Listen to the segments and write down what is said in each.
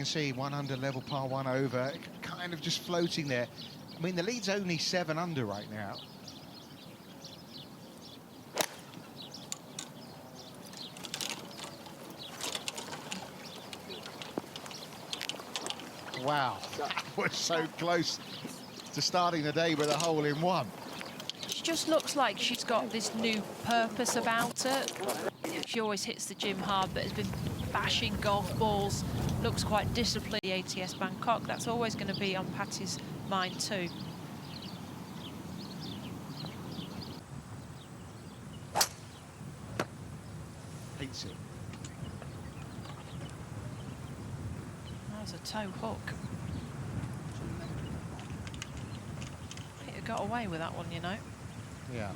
You can see 1 under, level par 1 over, kind of just floating there. I mean, the lead's only 7 under right now. Wow, that was so close to starting the day with a hole in one. She just looks like she's got this new purpose about her. She always hits the gym hard, but has been bashing golf balls. Looks quite disciplined. The ATS Bangkok, that's always going to be on Patty's mind too. Hates it. That was a toe hook. I think it got away with that one, you know. Yeah.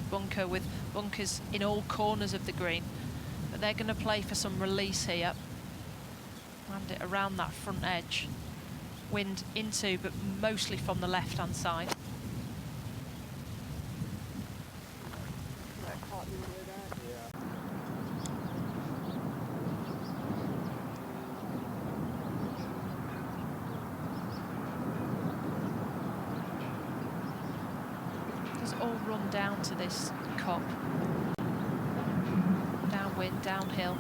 Bunker with bunkers in all corners of the green, but they're going to play for some release here. Land it around that front edge. Wind into, but mostly from the left-hand side. All run down to this cup. Downwind, downhill.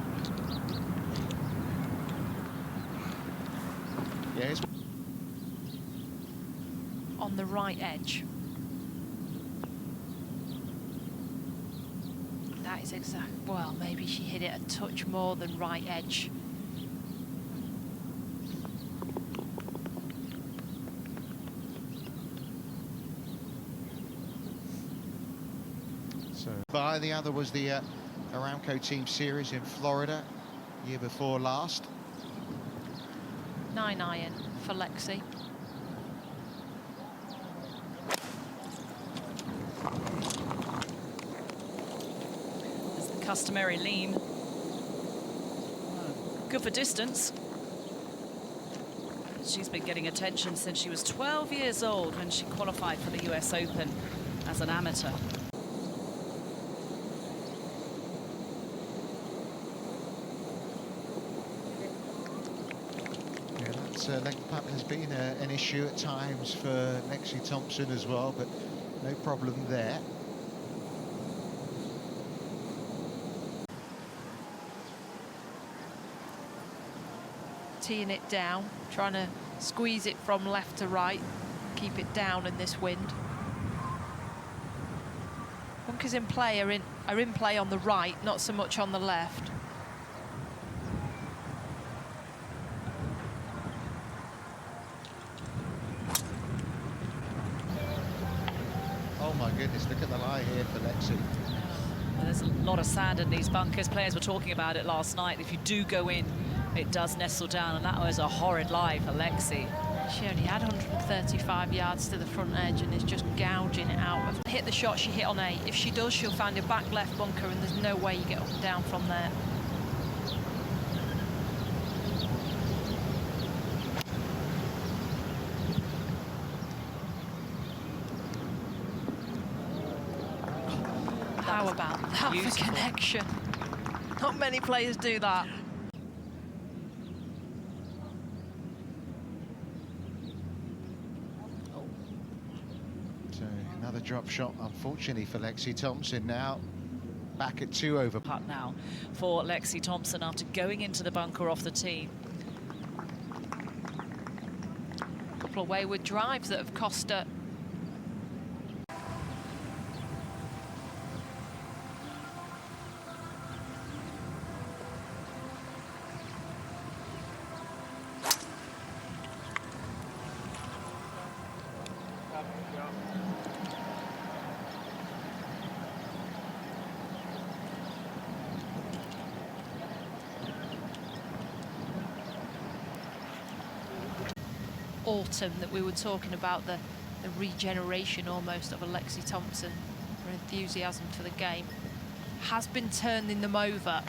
Yes. On the right edge. That is exact. Well, maybe she hit it a touch more than right edge. So by the other was the Aramco Team Series in Florida, year before last. 9 iron for Lexi. There's the customary lean. Good for distance. She's been getting attention since she was 12 years old when she qualified for the US Open as an amateur. Length putt has been an issue at times for Lexi Thompson as well, but no problem there. Teeing it down, trying to squeeze it from left to right, keep it down in this wind. Bunkers in play are in play on the right, not so much on the left. Oh my goodness, look at the lie here for Lexi. There's a lot of sand in these bunkers. Players were talking about it last night. If you do go in, it does nestle down, and that was a horrid lie for Lexi. She only had 135 yards to the front edge and is just gouging it out. Hit the shot she hit on 8. If she does, she'll find a back left bunker, and there's no way you get up and down from there. How about that for connection? Not many players do that. So another drop shot, unfortunately, for Lexi Thompson. Now back at 2 over. Putt now for Lexi Thompson after going into the bunker off the tee. A couple of wayward drives that have cost her. Autumn that we were talking about, the regeneration almost of a Lexi Thompson, her enthusiasm for the game, has been turning them over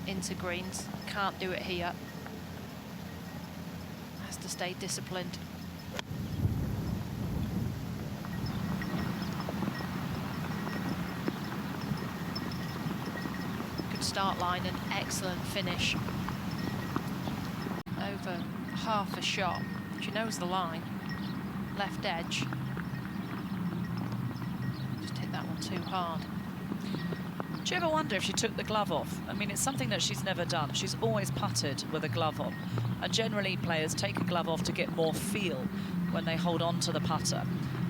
into greens. Can't do it here. Has to stay disciplined. Good start line and excellent finish. half a shot. She knows the line. Left edge. Just hit that one too hard. Do you ever wonder if she took the glove off? I mean, it's something that she's never done. She's always putted with a glove on. And generally, players take a glove off to get more feel when they hold on to the putter.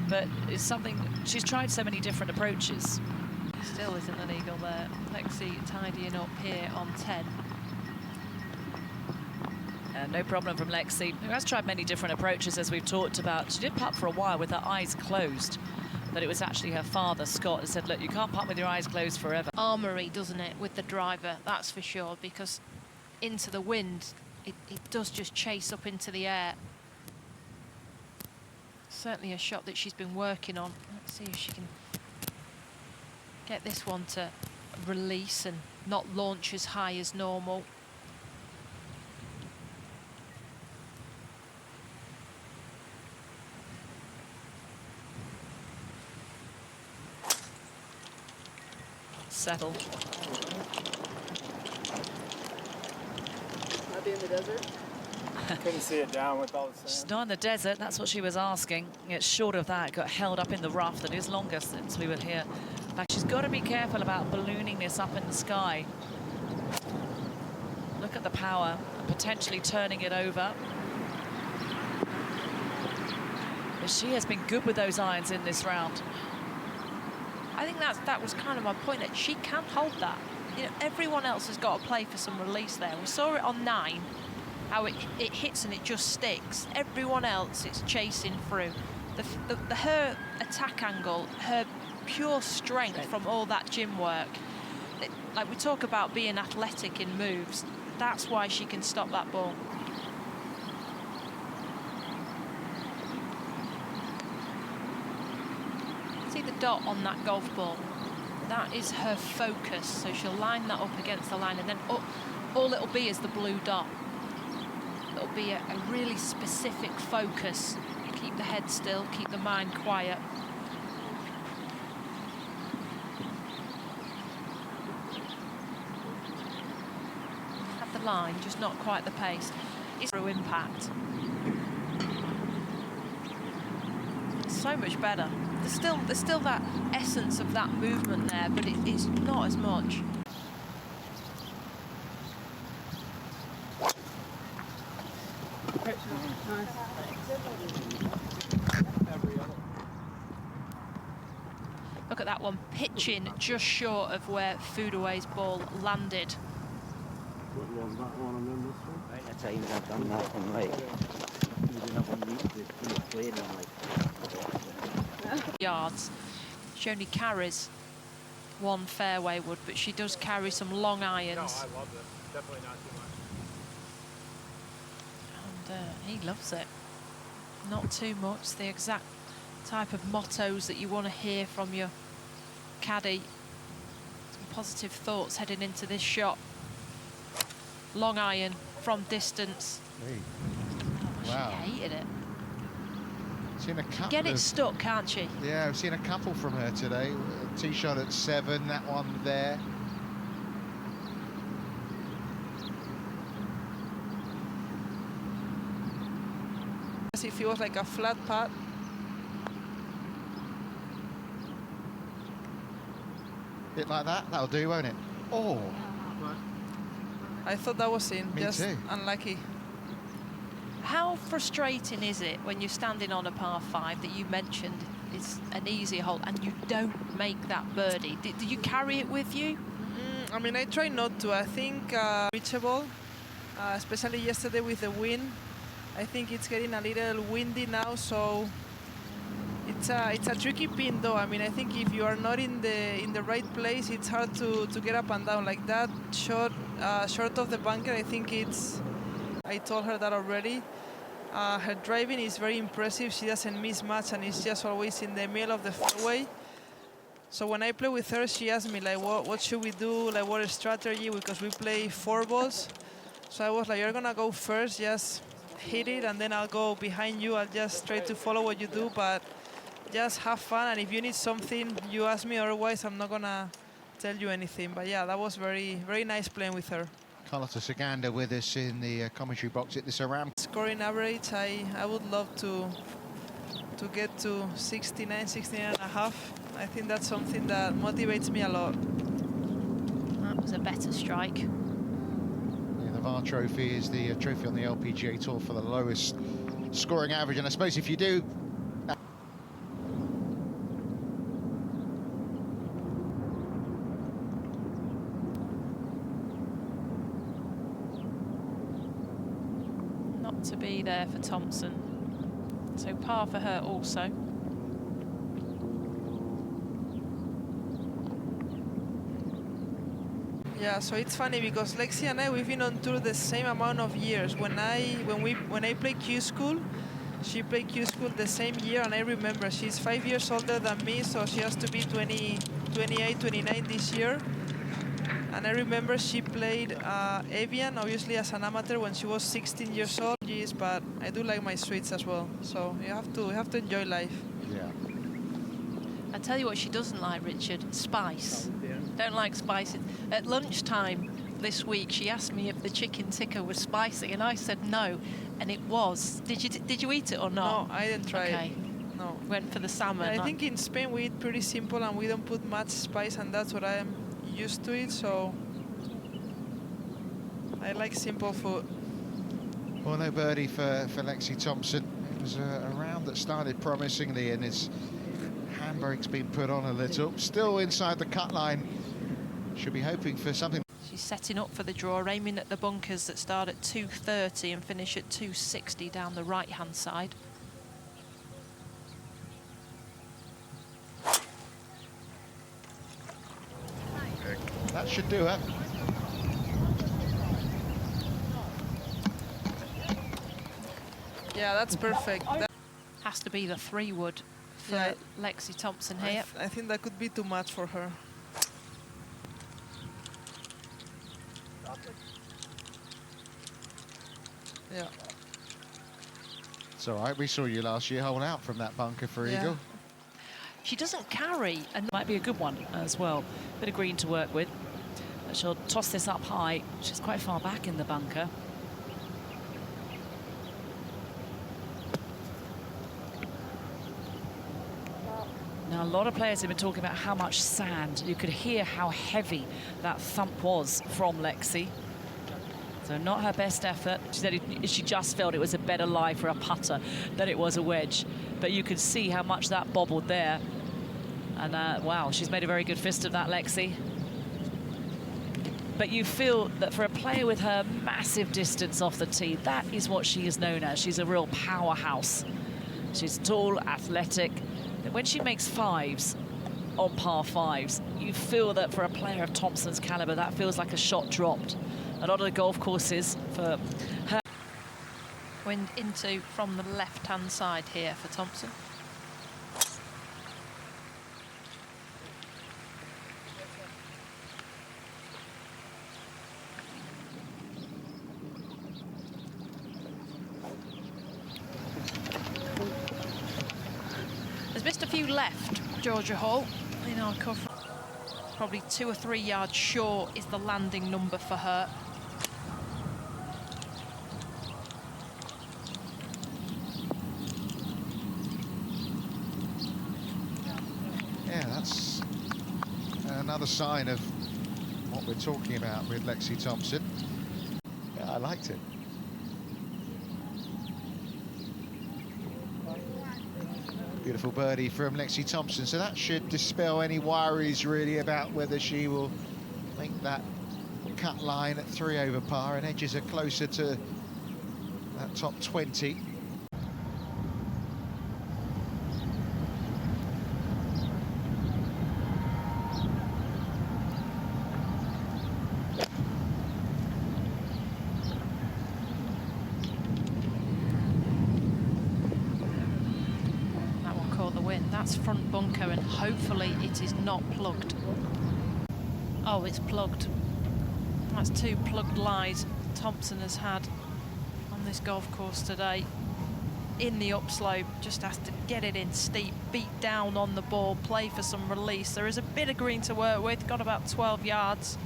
But it's something, she's tried so many different approaches. Still isn't an eagle there. Lexi tidying up here on 10. No problem from Lexi, who has tried many different approaches, as we've talked about. She did putt for a while with her eyes closed, but it was actually her father, Scott, who said, look, you can't putt with your eyes closed forever. Armoury, doesn't it, with the driver, that's for sure, because into the wind, it does just chase up into the air. Certainly a shot that she's been working on. Let's see if she can get this one to release and not launch as high as normal. Settle. Not be in the desert? Couldn't see it down with all the sand. She's not in the desert, that's what she was asking. It's short of that, got held up in the rough. That is longer since we were here. In fact, she's got to be careful about ballooning this up in the sky. Look at the power, potentially turning it over. But she has been good with those irons in this round. I think that was kind of my point, that she can hold that. You know, everyone else has got to play for some release there. We saw it on 9, how it hits and it just sticks. Everyone else, it's chasing through. Her attack angle, her pure strength from all that gym work. Like we talk about being athletic in moves, that's why she can stop that ball. See the dot on that golf ball? That is her focus, so she'll line that up against the line, and then all it'll be is the blue dot. It'll be a really specific focus. Keep the head still, keep the mind quiet. At the line, just not quite the pace. It's through impact. So much better. There's still that essence of that movement there, but it's not as much. Look at that one, pitching just short of where Foodaway's ball landed. What was that one and then this one? Right, that's how I've done that one, right. You didn't have one meet the like. Yards. She only carries one fairway wood, but she does carry some long irons. No, I love it. Definitely not too much. And he loves it. Not too much. The exact type of mottos that you want to hear from your caddy. Some positive thoughts heading into this shot. Long iron from distance. Hey. Oh, Wow. she hated it. Seen a couple Get it of, stuck, can't she? yeah, I've seen a couple from her today. A tee shot at 7, that one there. As if it was like a flat putt. Bit like that, that'll do, won't it? Oh, I thought that was in. Me just too. unlucky. How frustrating is it when you're standing on a par 5 that you mentioned is an easy hole and you don't make that birdie? Do you carry it with you? I mean, I try not to. I think reachable, especially yesterday with the wind. I think it's getting a little windy now, so it's a tricky pin though. I mean, I think if you are not in the right place, it's hard to get up and down like that. Short of the bunker, I think it's. I told her that already. Her driving is very impressive. She doesn't miss much, and it's just always in the middle of the fairway. So when I play with her, she asked me like, what should we do? Like, what is strategy? Because we play 4 balls. So I was like, you're gonna go first, just hit it, and then I'll go behind you. I'll just try to follow what you do, but just have fun. And if you need something, you ask me. Otherwise, I'm not gonna tell you anything. But yeah, that was very, very nice playing with her. Carlota Saganda with us in the commentary box at this Aramco. Scoring average, I would love to get to 69, 69 and a half. I think that's something that motivates me a lot. That was a better strike. Yeah, the VAR trophy is the trophy on the LPGA Tour for the lowest scoring average, and I suppose if you do not to be there for Thompson. So par for her also. Yeah, so it's funny because Lexi and I, we've been on tour the same amount of years. When I played Q School, she played Q School the same year, and I remember she's 5 years older than me, so she has to be 28, 29 this year. And I remember she played Evian, obviously as an amateur, when she was 16 years old. But I do like my sweets as well, so you have to enjoy life. yeah. I tell you what she doesn't like, Richard, spice. Don't like spices. At lunchtime this week, she asked me if the chicken tikka was spicy, and I said no, and it was. Did you eat it or not? No, I didn't try Okay. it. No. Went for the salmon. Yeah, I think in Spain we eat pretty simple and we don't put much spice, and that's what I am used to it, so I like simple food. Well, no birdie for Lexi Thompson. It was a round that started promisingly, and his handbrake's been put on a little. Still inside the cut line. Should be hoping for something. She's setting up for the draw, aiming at the bunkers that start at 230 and finish at 260 down the right-hand side. That should do it. Yeah, that's perfect. Has to be the 3-wood for Yeah. Lexi Thompson here. I think that could be too much for her. Yeah. It's all right. We saw you last year hole out from that bunker for Yeah. eagle. She doesn't carry, and Might be a good one as well. Bit of green to work with. But she'll toss this up high. She's quite far back in the bunker. Now, a lot of players have been talking about how much sand. You could hear how heavy that thump was from Lexi. So not her best effort. She said she just felt it was a better lie for a putter than it was a wedge. But you could see how much that bobbled there. And wow, she's made a very good fist of that, Lexi. But you feel that for a player with her massive distance off the tee, that is what she is known as. She's a real powerhouse. She's tall, athletic. When she makes fives on par fives, you feel that for a player of Thompson's caliber, that feels like a shot dropped. A lot of the golf courses for her. wind into from the left-hand side here for Thompson. There's missed a few left, Georgia Hall, in our cover. Probably 2 or 3 yards short is the landing number for her. Yeah, that's another sign of what we're talking about with Lexi Thompson. Yeah, I liked it. Beautiful birdie from Lexi Thompson. So that should dispel any worries really about whether she will make that cut line at 3 over par and edges her closer to that top 20. That's front bunker, and hopefully it is not plugged. Oh, it's plugged. That's 2 plugged lies Thompson has had on this golf course today. In the upslope, just has to get it in steep, beat down on the ball, play for some release. There is a bit of green to work with, got about 12 yards.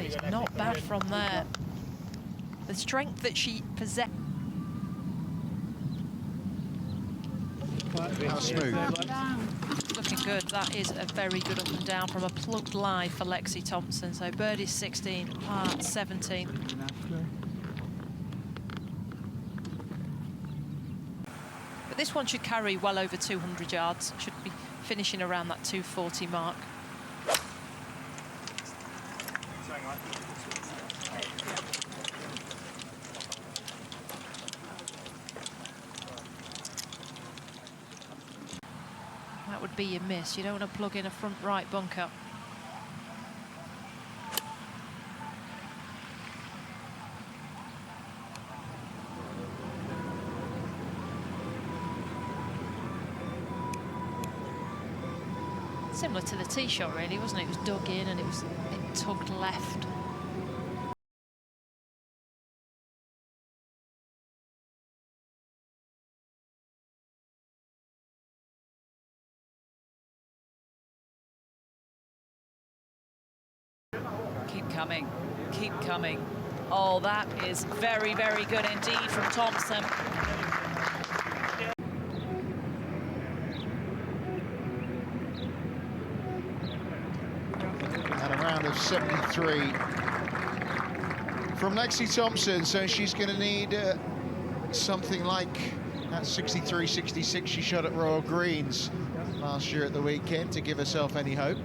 it's not bad from there. The strength that she possesses. How smooth. Looking good. That is a very good up and down from a plugged lie for Lexi Thompson. So birdie's 16, par 17. But this one should carry well over 200 yards. Should be finishing around that 240 mark. That would be your miss. You don't want to plug in a front right bunker. Similar to the tee shot, really, wasn't it? It was dug in and it tugged left. Keep coming, keep coming. Oh, that is very, very good indeed from Thompson. And a round of 73 from Lexi Thompson, so she's going to need something like that 63, 66 she shot at Royal Greens last year at the weekend to give herself any hope.